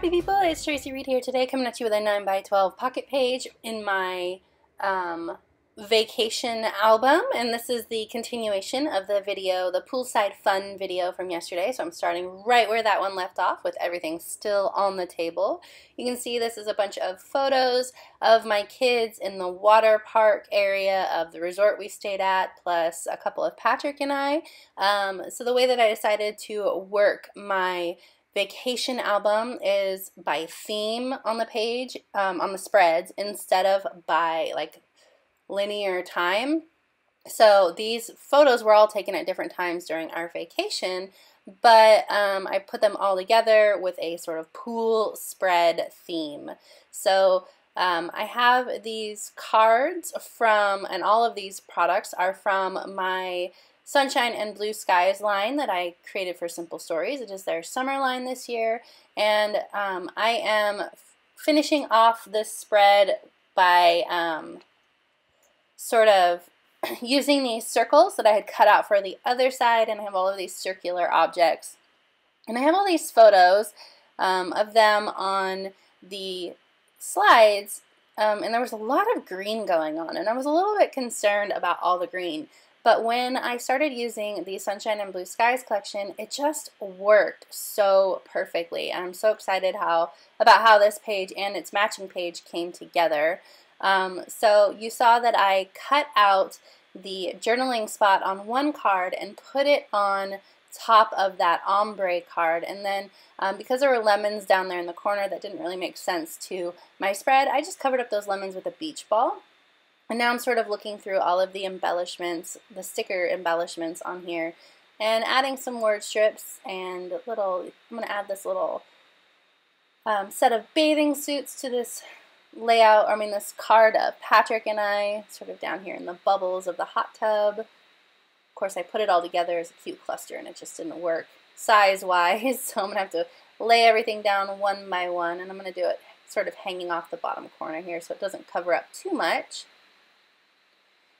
happy people, it's Tracy Reed here today, coming at you with a 9x12 pocket page in my vacation album, and this is the continuation of the video, the poolside fun video from yesterday. So I'm starting right where that one left off with everything still on the table. You can see this is a bunch of photos of my kids in the water park area of the resort we stayed at, plus a couple of Patrick and I. So the way that I decided to work my vacation album is by theme on the page, on the spreads, instead of by like linear time. So these photos were all taken at different times during our vacation, but I put them all together with a sort of pool spread theme. So I have these cards from, and all of these products are from my Sunshine and Blue Skies line that I created for Simple Stories. It is their summer line this year, and I am finishing off this spread by sort of using these circles that I had cut out for the other side, and I have all of these circular objects. And I have all these photos of them on the slides, and there was a lot of green going on, and I was a little bit concerned about all the green. But when I started using the Sunshine and Blue Skies collection, it just worked so perfectly. I'm so excited about how this page and its matching page came together. So you saw that I cut out the journaling spot on one card and put it on top of that ombre card, and then because there were lemons down there in the corner that didn't really make sense to my spread, I just covered up those lemons with a beach ball. And now I'm sort of looking through all of the embellishments, the sticker embellishments on here, and adding some word strips and I'm going to add this little set of bathing suits to this layout, this card of Patrick and I, sort of down here in the bubbles of the hot tub. Of course, I put it all together as a cute cluster, and it just didn't work size-wise, so I'm going to have to lay everything down one by one, and I'm going to do it sort of hanging off the bottom corner here so it doesn't cover up too much.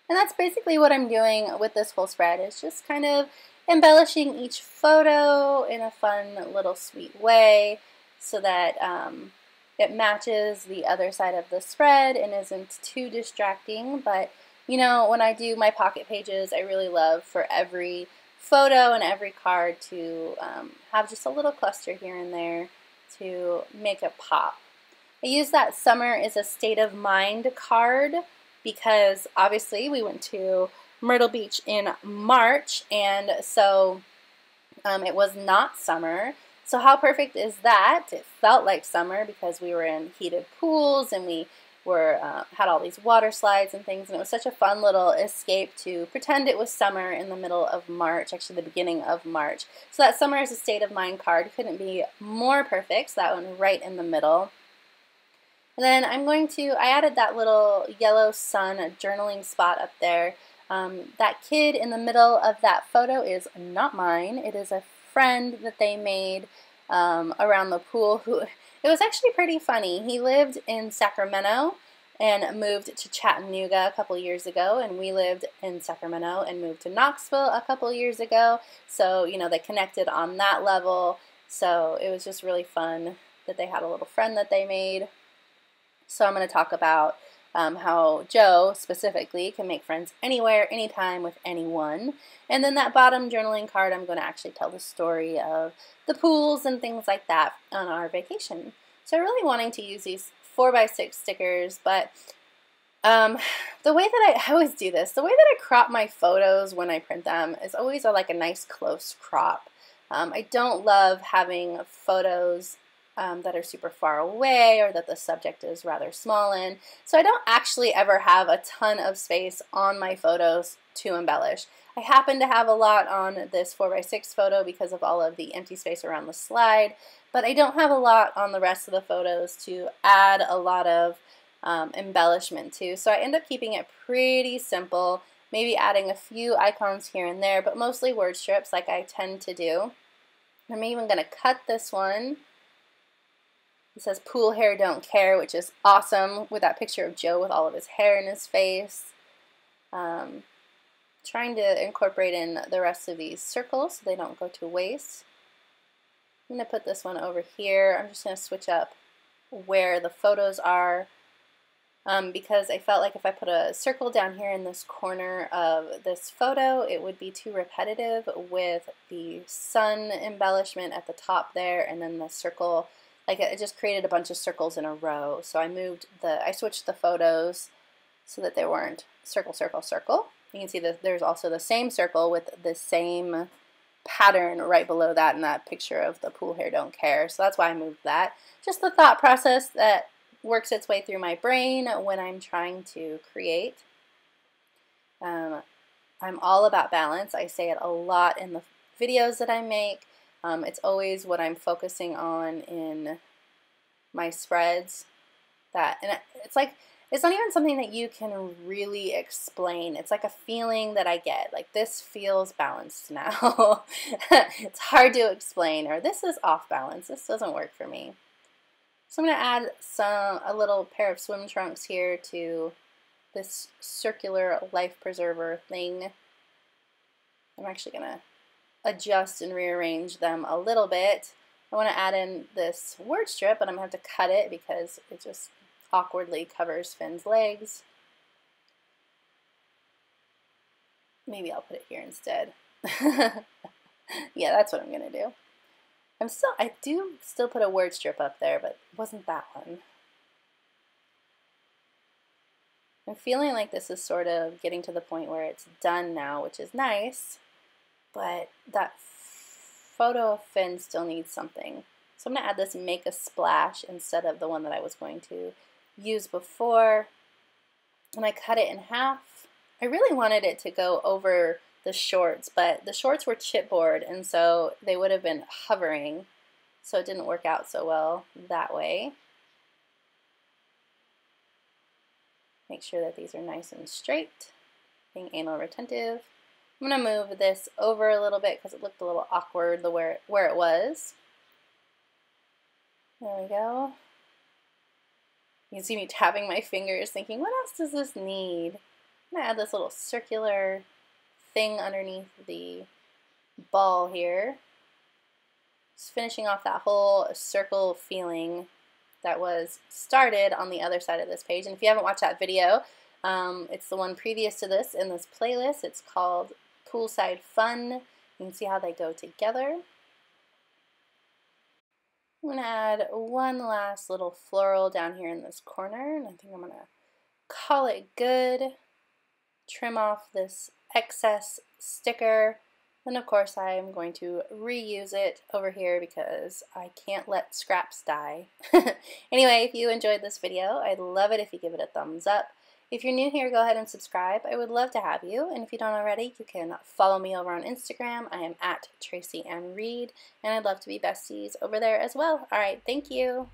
And that's basically what I'm doing with this whole spread, is just kind of embellishing each photo in a fun little sweet way so that it matches the other side of the spread and isn't too distracting. But you know, when I do my pocket pages, I really love for every photo and every card to have just a little cluster here and there to make it pop. I use that Summer is a State of Mind card because obviously we went to Myrtle Beach in March, and so it was not summer. So how perfect is that? It felt like summer because we were in heated pools and we were had all these water slides and things, and it was such a fun little escape to pretend it was summer in the middle of March, actually the beginning of March. So that Summer is a State of Mind card couldn't be more perfect, so that one right in the middle. And then I added that little yellow sun journaling spot up there. That kid in the middle of that photo is not mine. It is a friend that they made around the pool. It was actually pretty funny. He lived in Sacramento and moved to Chattanooga a couple years ago, and we lived in Sacramento and moved to Knoxville a couple years ago. So, you know, they connected on that level. So it was just really fun that they had a little friend that they made. So I'm going to talk about how Joe specifically can make friends anywhere, anytime, with anyone. And then that bottom journaling card, I'm going to actually tell the story of the pools and things like that on our vacation. So I'm really wanting to use these 4x6 stickers, but the way that I always do this, the way that I crop my photos when I print them is always like a nice close crop. I don't love having photos that are super far away or that the subject is rather small in. So I don't actually ever have a ton of space on my photos to embellish. I happen to have a lot on this 4x6 photo because of all of the empty space around the slide, but I don't have a lot on the rest of the photos to add a lot of embellishment to. So I end up keeping it pretty simple, maybe adding a few icons here and there, but mostly word strips like I tend to do. I'm even going to cut this one. It says "Pool Hair Don't Care," which is awesome, with that picture of Joe with all of his hair in his face. Trying to incorporate in the rest of these circles so they don't go to waste. I'm going to put this one over here. I'm just going to switch up where the photos are because I felt like if I put a circle down here in this corner of this photo, it would be too repetitive with the sun embellishment at the top there and then the circle. Like it just created a bunch of circles in a row. So I switched the photos so that they weren't circle, circle, circle. You can see that there's also the same circle with the same pattern right below that in that picture of the pool hair don't care. So that's why I moved that. Just the thought process that works its way through my brain when I'm trying to create. I'm all about balance. I say it a lot in the videos that I make. It's always what I'm focusing on in my spreads. And it's like, it's not even something that you can really explain. It's like a feeling that I get. Like, this feels balanced now. It's hard to explain. Or this is off balance. This doesn't work for me. So I'm going to add a little pair of swim trunks here to this circular life preserver thing. I'm actually going to adjust and rearrange them a little bit. I want to add in this word strip, but I'm going to have to cut it because it just awkwardly covers Finn's legs. Maybe I'll put it here instead. Yeah, that's what I'm going to do. I do still put a word strip up there, but it wasn't that one. I'm feeling like this is sort of getting to the point where it's done now, which is nice, but that photo of Finn still needs something. So I'm going to add this make a splash instead of the one that I was going to use before. And I cut it in half. I really wanted it to go over the shorts, but the shorts were chipboard, and so they would have been hovering, so it didn't work out so well that way. Make sure that these are nice and straight, being anal retentive. I'm going to move this over a little bit because it looked a little awkward where it was. There we go. You can see me tapping my fingers thinking, what else does this need? I'm going to add this little circular thing underneath the ball here. Just finishing off that whole circle feeling that was started on the other side of this page. And if you haven't watched that video, it's the one previous to this in this playlist. It's called Poolside Fun. You can see how they go together. I'm going to add one last little floral down here in this corner, and I think I'm going to call it good. Trim off this excess sticker. Then of course I'm going to reuse it over here because I can't let scraps die. Anyway, if you enjoyed this video, I'd love it if you give it a thumbs up. If you're new here, go ahead and subscribe. I would love to have you. And if you don't already, you can follow me over on Instagram. I am at Traci M. Reed, and I'd love to be besties over there as well. All right, thank you.